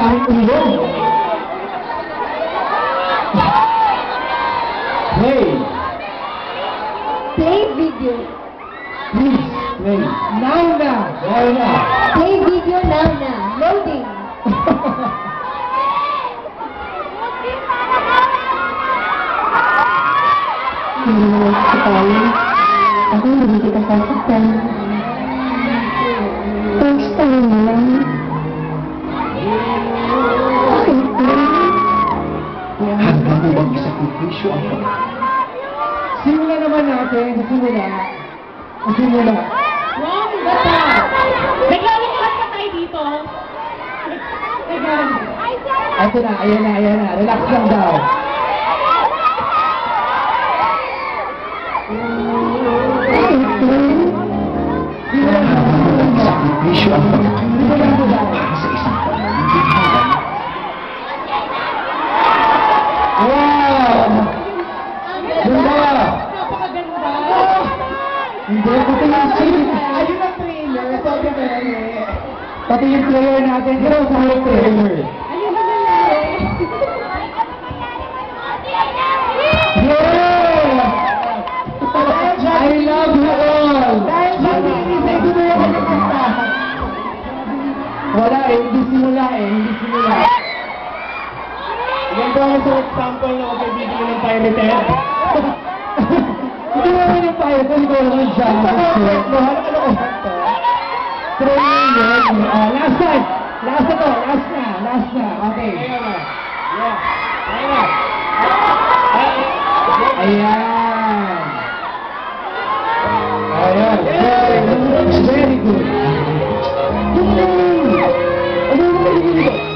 tanging ulo. Play. Play video. Please, play. Now na. Now na. Play video now na. Loading. Sekali, aku lebih kita sasakkan. Terus tahu malam. Hanggang mo bang isakripisyo ang simula naman natin, simula. Simula. Wow, ganda! Naglalakad pa tayo dito. Ito na, ayan na, ayan na. Relax lang daw. Sakripisyo ang pagkakaibigan para sa isang pamamagitan. Wow! Ganda! Napakaganda! Hindi, pati yung scene. Ayun ang trailer. Sobrang ganda. Pati yung player natin. Pero sa yung player. Ayun ang nangyari. Yeah! I love you all! Dahil sa hindi mo yung kanta. Wala eh, hindi simula eh, hindi simula. Ganito ang sa example na magbibigay mo ng pirate head. Hindi naman yung payo ko, hindi ko naman siya. Training yun. Last time! Last na to, last na, last na. Okay. Ayan. Ayan. Very good. Very good. Ano yung